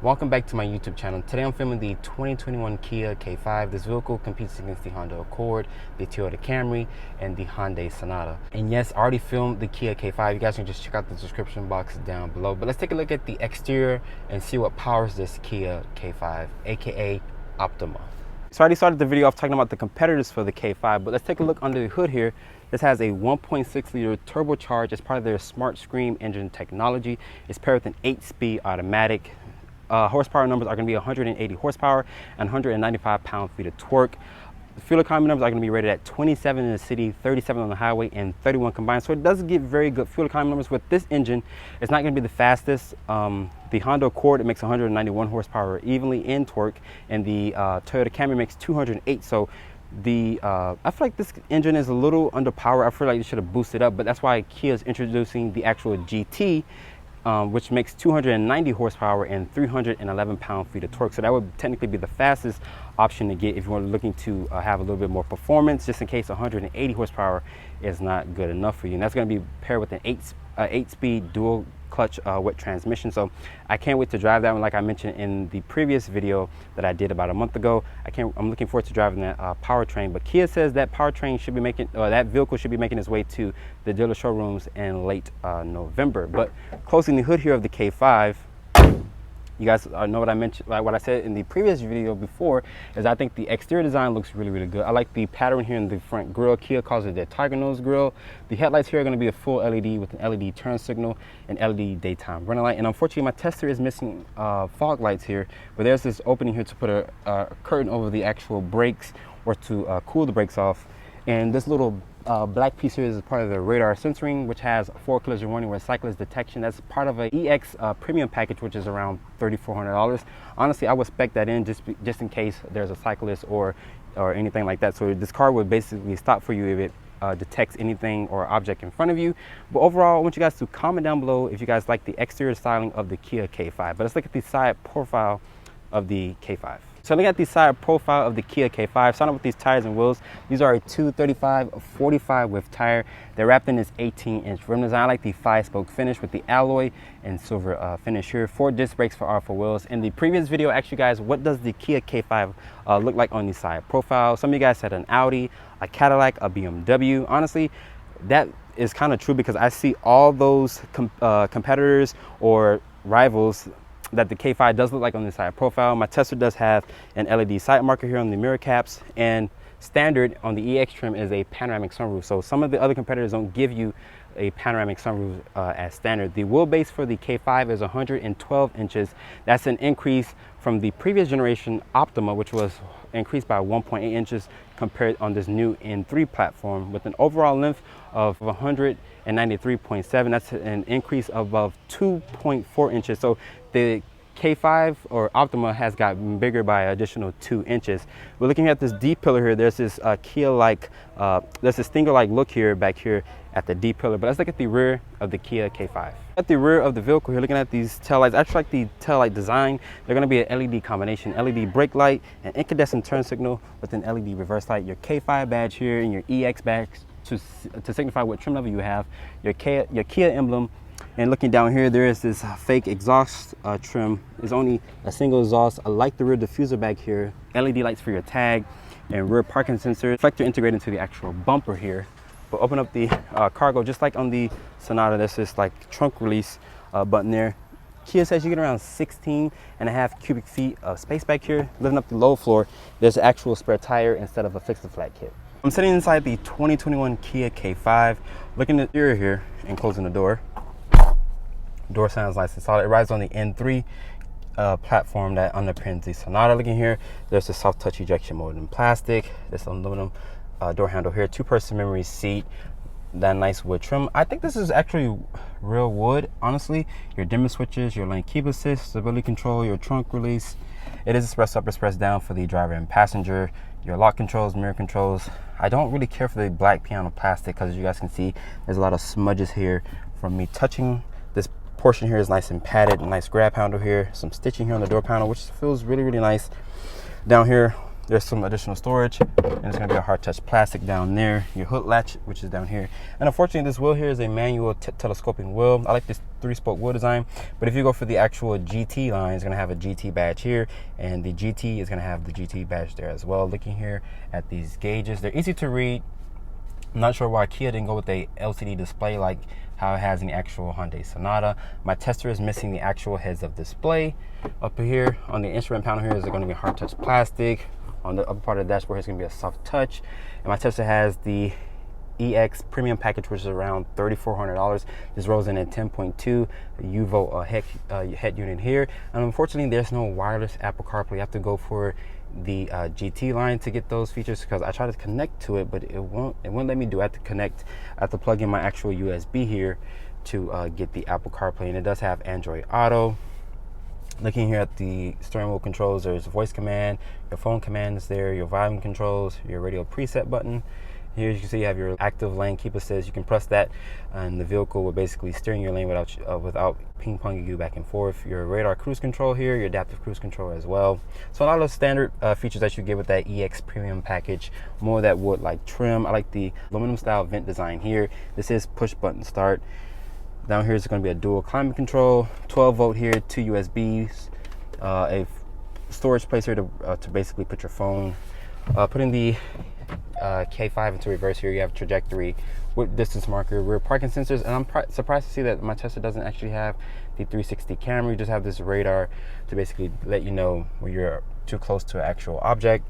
Welcome back to my YouTube channel. Today I'm filming the 2021 Kia K5. This vehicle competes against the Honda Accord, the Toyota Camry, and the Hyundai Sonata. And yes, I already filmed the Kia K5. You guys can just check out the description box down below. But let's take a look at the exterior and see what powers this Kia K5, aka Optima. So I already started the video off talking about the competitors for the K5, but let's take a look under the hood here. This has a 1.6 liter turbocharged as part of their Smart Scream engine technology. It's paired with an 8-speed automatic. Horsepower numbers are going to be 180 horsepower and 195 pound-feet of torque. The fuel economy numbers are going to be rated at 27 in the city, 37 on the highway, and 31 combined. So it does give very good fuel economy numbers. With this engine, it's not going to be the fastest. The Honda Accord, it makes 191 horsepower evenly in torque, and the Toyota Camry makes 208. So I feel like this engine is a little underpowered. I feel like you should have boosted up, but that's why Kia is introducing the actual GT, which makes 290 horsepower and 311 pound-feet of torque. So that would technically be the fastest option to get if you were looking to have a little bit more performance, just in case 180 horsepower is not good enough for you. And that's going to be paired with an 8-speed dual clutch with transmission. So I can't wait to drive that one. Like I mentioned in the previous video that I did about a month ago, I'm looking forward to driving that powertrain. But Kia says that powertrain should be that vehicle should be making its way to the dealer showrooms in late November. But closing the hood here of the K5, you guys know what I mentioned, like what I said in the previous video before, is I think the exterior design looks really, really good. I like the pattern here in the front grille. Kia calls it their tiger nose grille. The headlights here are going to be a full LED with an LED turn signal and LED daytime running light. And unfortunately, my tester is missing fog lights here, but there's this opening here to put a curtain over the actual brakes or to cool the brakes off. And this little black piece here is part of the radar sensoring, which has forward collision warning with cyclist detection. That's part of an EX premium package, which is around $3,400. Honestly, I would spec that in just in case there's a cyclist or anything like that. So this car would basically stop for you if it detects anything or object in front of you. But overall, I want you guys to comment down below if you guys like the exterior styling of the Kia K5. But let's look at the side profile of the K5. So looking at the side profile of the Kia K5, starting with these tires and wheels, these are a 235/45 width tire. They're wrapped in this 18-inch rim design. I like the 5-spoke finish with the alloy and silver finish here. 4 disc brakes for R4 wheels. In the previous video, I asked you guys, what does the Kia K5 look like on the side profile? Some of you guys said an Audi, a Cadillac, a BMW. Honestly, that is kind of true because I see all those competitors or rivals that the K5 does look like on the side profile. My tester does have an LED sight marker here on the mirror caps, and standard on the EX trim is a panoramic sunroof. So some of the other competitors don't give you a panoramic sunroof as standard. The wheelbase for the K5 is 112 inches. That's an increase from the previous generation Optima, which was increased by 1.8 inches compared on this new N3 platform, with an overall length of 193.7. That's an increase above 2.4 inches. So the K5 or Optima has gotten bigger by an additional 2 inches. We're looking at this D-pillar here. There's this Kia-like, there's this Stinger-like look here back here at the D-pillar. But let's look at the rear of the Kia K5. At the rear of the vehicle here, looking at these taillights, I actually like the taillight design. They're going to be an LED combination, LED brake light, an incandescent turn signal with an LED reverse light, your K5 badge here, and your EX badge to signify what trim level you have, your Kia emblem. And looking down here, there is this fake exhaust trim. There's only a single exhaust. I like the rear diffuser back here, LED lights for your tag, and rear parking sensor. Reflector integrated into the actual bumper here. But open up the cargo, just like on the Sonata, there's this like trunk release button there. Kia says you get around 16.5 cubic feet of space back here. Lifting up the low floor, there's an actual spare tire instead of a fix-a-flat kit. I'm sitting inside the 2021 Kia K5, looking at the interior here and closing the door. Door sounds nice and solid. It rides on the N3 platform that underpins the Sonata. Looking here, there's the soft touch ejection molded in plastic. This aluminum door handle here, 2-person memory seat, that nice wood trim. I think this is actually real wood, honestly. Your dimmer switches, your lane keep assist, stability control, your trunk release. It is press up, press down for the driver and passenger. Your lock controls, mirror controls. I don't really care for the black piano plastic because, as you guys can see, there's a lot of smudges here from me touching. This portion here is nice and padded, nice grab handle here, some stitching here on the door panel, which feels really, really nice. Down here, There's some additional storage, and it's going to be a hard touch plastic down there. Your hood latch, which is down here. And unfortunately, this wheel here is a manual telescoping wheel. I like this 3-spoke wheel design, but if you go for the actual GT line, it's going to have a GT badge here, and the GT is going to have the GT badge there as well. Looking here at these gauges, they're easy to read. I'm not sure why Kia didn't go with a LCD display like how it has in the actual Hyundai Sonata. My tester is missing the actual heads up display. Up here on the instrument panel here is going to be hard touch plastic. On the upper part of the dashboard, it's going to be a soft touch. And my tester has the EX premium package, which is around $3,400. This rolls in at 10.2 UVO head unit here. And unfortunately, there's no wireless Apple CarPlay. You have to go for the GT line to get those features, because I tried to connect to it, but it won't let me do it. I have to connect. I have to plug in my actual USB here to get the Apple CarPlay, and it does have Android Auto. Looking here at the steering wheel controls, there's voice command, your phone command is there, your volume controls, your radio preset button. Here you can see you have your active lane keep assist. You can press that, and the vehicle will basically steering your lane without ping-ponging you back and forth. Your radar cruise control here, your adaptive cruise control as well. So a lot of standard features that you get with that EX premium package. More of that wood like trim. I like the aluminum style vent design here. This is push button start. Down here is going to be a dual climate control, 12 volt here, 2 USBs, a storage place here to basically put your phone. Putting the K5 into reverse here, you have trajectory with distance marker, rear parking sensors, and I'm surprised to see that my Tesla doesn't actually have the 360 camera. You just have this radar to basically let you know when you're too close to an actual object.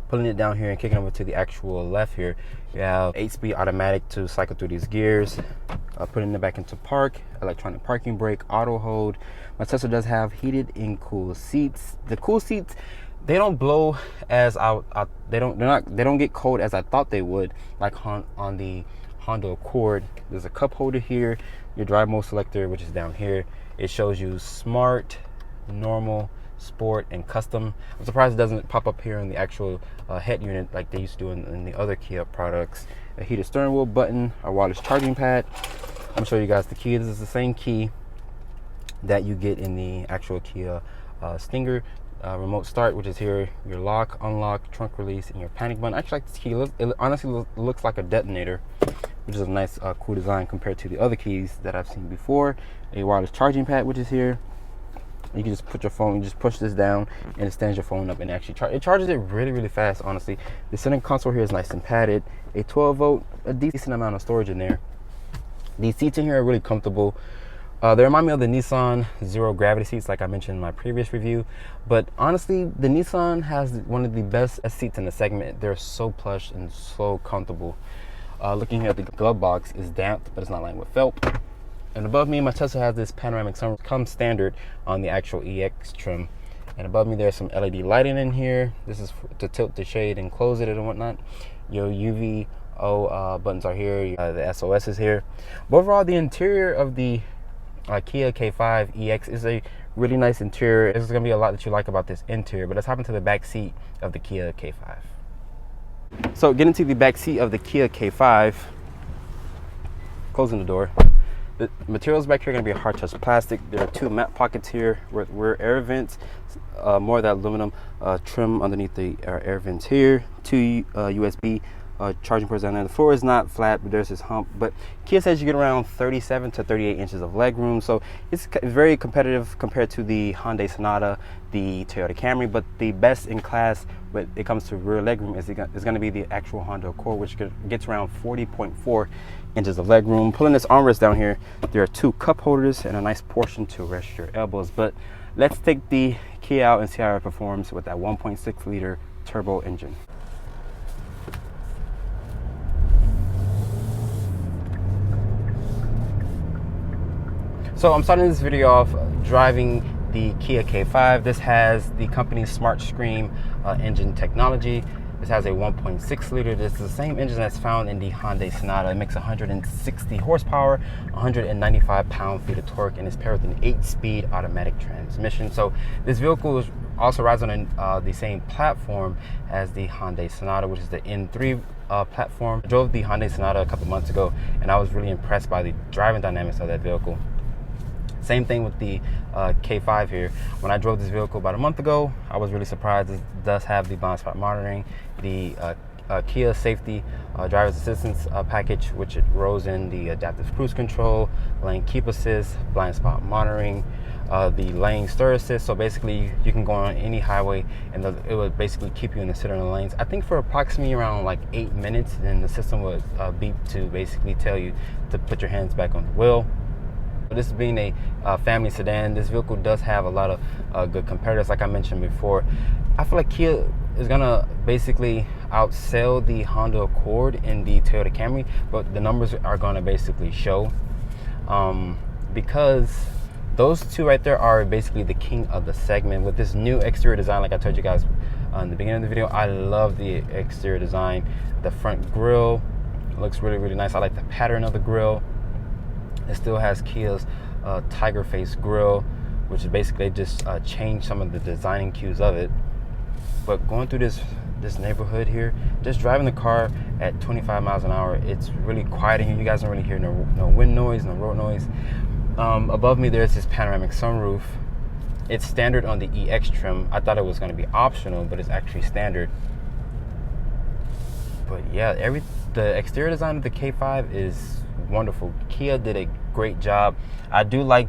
Pulling it down here and kicking over to the actual left here, you have 8-speed automatic to cycle through these gears. Putting it back into park, electronic parking brake, auto hold. My Tesla does have heated and cool seats. The cool seats, they don't blow as they don't get cold as I thought they would, like on the Honda Accord. There's a cup holder here, your drive mode selector, which is down here. It shows you smart, normal, sport, and custom. I'm surprised it doesn't pop up here in the actual head unit like they used to do in the other Kia products. A heated steering wheel button, a wireless charging pad. I'm gonna show you guys the key. This is the same key that you get in the actual Kia Stinger. Remote start, which is here, your lock, unlock, trunk release, and your panic button. I actually like this key. It honestly looks like a detonator, which is a nice cool design compared to the other keys that I've seen before. A wireless charging pad, which is here. You can just put your phone, you just push this down, and it stands your phone up and actually it charges it really fast, honestly. The center console here is nice and padded. A 12 volt, a decent amount of storage in there. These seats in here are really comfortable. They remind me of the Nissan Zero Gravity seats like I mentioned in my previous review. But honestly, the Nissan has one of the best seats in the segment. They're so plush and so comfortable. Looking here at the glove box, is damp, but it's not lined with felt. And above me, my Tesla has this panoramic sunroof, comes standard on the actual EX trim. And above me, there's some LED lighting in here. This is to tilt the shade and close it and whatnot. Your UVO buttons are here. The SOS is here. But overall, the interior of the Kia K5 EX is a really nice interior. There's going to be a lot that you like about this interior, but let's hop into the back seat of the Kia K5. So getting to the back seat of the Kia K5, closing the door. The materials back here are going to be hard touch plastic. There are 2 matte pockets here with rear air vents, more of that aluminum trim underneath the air vents here. 2 USB charging ports down there. The floor is not flat, but there's this hump. But Kia says you get around 37 to 38 inches of leg room, so it's very competitive compared to the Hyundai Sonata, the Toyota Camry. But the best in class when it comes to rear leg room is going to be the actual Honda Accord, which gets around 40.4 inches of leg room. Pulling this armrest down here, there are 2 cup holders and a nice portion to rest your elbows. But let's take the Kia out and see how it performs with that 1.6 liter turbo engine. So I'm starting this video off driving the Kia K5. This has the company's smart screen engine technology. This has a 1.6 liter. This is the same engine that's found in the Hyundai Sonata. It makes 160 horsepower, 195 pound-feet of torque, and it's paired with an 8-speed automatic transmission. So this vehicle also rides on the same platform as the Hyundai Sonata, which is the N3 platform. I drove the Hyundai Sonata a couple months ago, and I was really impressed by the driving dynamics of that vehicle. Same thing with the K5 here. When I drove this vehicle about a month ago, I was really surprised. It does have the blind spot monitoring, the Kia safety driver's assistance package, which it rolls in the adaptive cruise control, lane keep assist, blind spot monitoring, the lane stir assist. So basically you can go on any highway and it would basically keep you in the center lanes. I think for approximately around like 8 minutes, then the system would beep to basically tell you to put your hands back on the wheel. This being a family sedan, this vehicle does have a lot of good competitors. Like I mentioned before, I feel like Kia is gonna basically outsell the Honda Accord in the Toyota Camry, but the numbers are gonna basically show, because those two right there are basically the king of the segment. With this new exterior design, like I told you guys in the beginning of the video, I love the exterior design. The front grille looks really, really nice. I like the pattern of the grille. It still has Kia's tiger face grille, which is basically just changed some of the designing cues of it. But going through this neighborhood here, just driving the car at 25 miles an hour, it's really quiet in here. You guys don't really hear no wind noise, no road noise. Above me, there's this panoramic sunroof. It's standard on the EX trim. I thought it was going to be optional, but it's actually standard. But yeah, the exterior design of the K5 is wonderful. Kia did a great job. I do like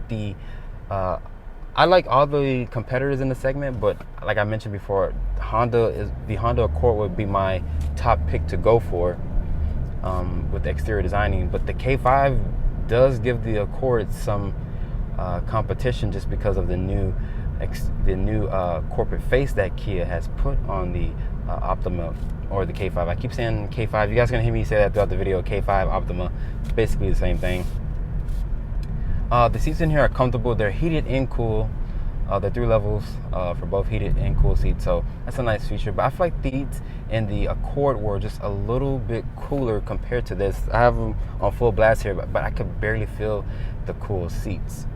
I like all the competitors in the segment, but like I mentioned before, the Honda Accord would be my top pick to go for with the exterior designing. But the K5 does give the Accord some competition just because of the new corporate face that Kia has put on the Optima or the K5. I keep saying K5. You guys are gonna hear me say that throughout the video. K5, Optima, it's basically the same thing. The seats in here are comfortable. They're heated and cool. They're 3 levels for both heated and cool seats, so that's a nice feature. But I feel like the seats in the Accord were just a little bit cooler compared to this. I have them on full blast here, but I could barely feel the cool seats.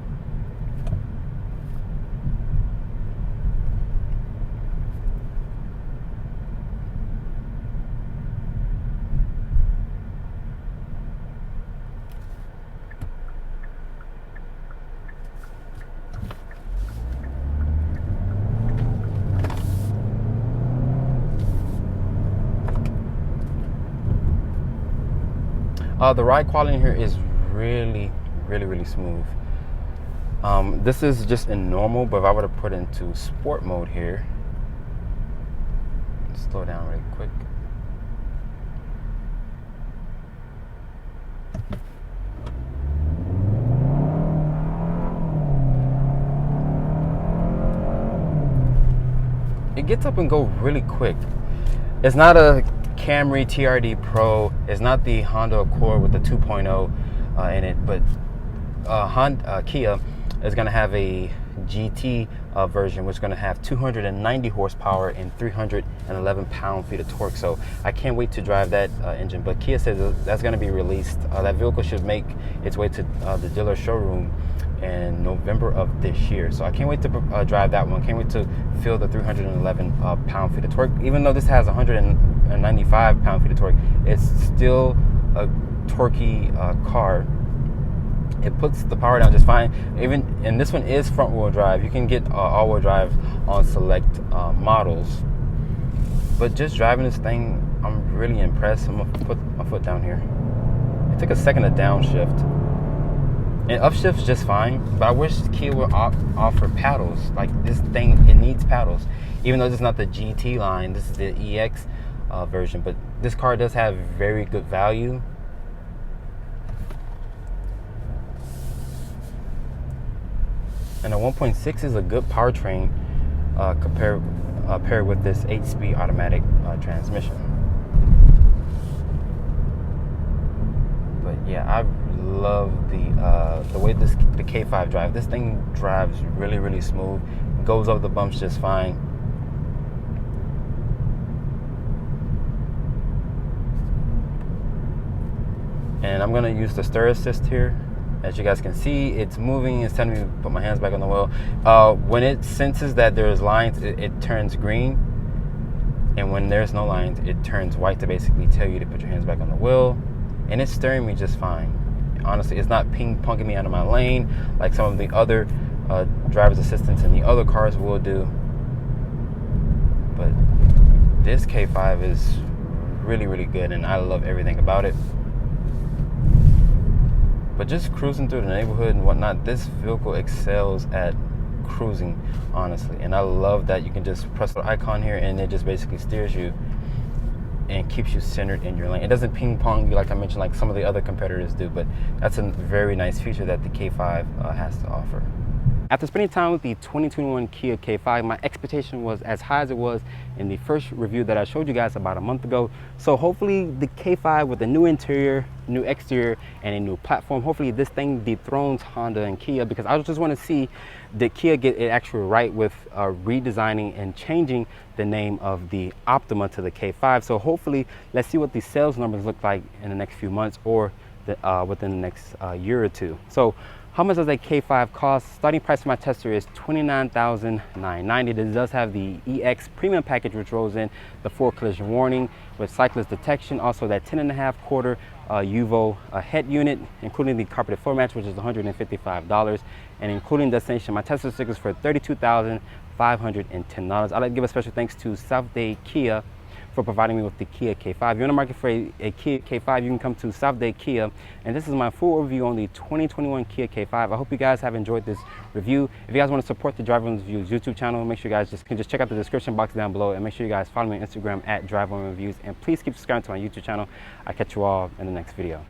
The ride quality in here is really, really, really smooth. This is just in normal, but if I were to put it into sport mode here, slow down really quick. It gets up and go really quick. It's not a Camry TRD Pro. It's not the Honda Accord with the 2.0 in it, but Kia is going to have a GT version, which is going to have 290 horsepower and 311 pound-feet of torque. So I can't wait to drive that engine. But Kia says that's going to be released. That vehicle should make its way to the dealer showroom in November of this year. So I can't wait to drive that one. Can't wait to feel the 311 pound-feet of torque. Even though this has 195 pound-feet of torque, it's still a torquey car. It puts the power down just fine. And this one is front-wheel drive. You can get all-wheel drive on select models. But just driving this thing, I'm really impressed. I'm gonna put my foot down here. It took a second to downshift. And upshift's just fine, but I wish Kia would offer paddles. Like this thing, it needs paddles. Even though this is not the GT line, this is the EX version. But this car does have very good value. And a 1.6 is a good powertrain paired with this 8-speed automatic transmission. But yeah, I love the way the K5 drives. This thing drives really, really smooth. Goes over the bumps just fine. And I'm gonna use the stir assist here. As you guys can see, it's moving. It's telling me to put my hands back on the wheel. When it senses that there's lines, it turns green. And when there's no lines, it turns white to basically tell you to put your hands back on the wheel. And it's steering me just fine. honestly, it's not ping-ponging me out of my lane like some of the other driver's assistants in the other cars will do. But this K5 is really, really good, and I love everything about it. But just cruising through the neighborhood and whatnot, this vehicle excels at cruising, honestly. And I love that you can just press the icon here and it just basically steers you and keeps you centered in your lane. It doesn't ping pong you like I mentioned, like some of the other competitors do, but that's a very nice feature that the K5 has to offer. After spending time with the 2021 Kia K5, my expectation was as high as it was in the first review that I showed you guys about a month ago. So hopefully the K5 with a new interior, new exterior, and a new platform, hopefully this thing dethrones Honda and Kia, because I just want to see did Kia get it actually right with redesigning and changing the name of the Optima to the K5. So hopefully let's see what the sales numbers look like in the next few months or within the next year or two. So how much does a K5 cost? Starting price for my tester is $29,990. This does have the EX premium package, which rolls in the 4 collision warning with cyclist detection, also that 10.5 quarter UVO head unit, including the carpeted floor mats, which is $155, and including destination, my tester stickers for $32,510. I'd like to give a special thanks to South Dade Kia for providing me with the Kia K5. If you're in the market for a Kia K5, you can come to South Dade Kia. And this is my full review on the 2021 Kia K5. I hope you guys have enjoyed this review. If you guys want to support the Drive On Reviews YouTube channel, make sure you guys can check out the description box down below, and make sure you guys follow me on Instagram at Drive On Reviews. And please keep subscribing to my YouTube channel. I'll catch you all in the next video.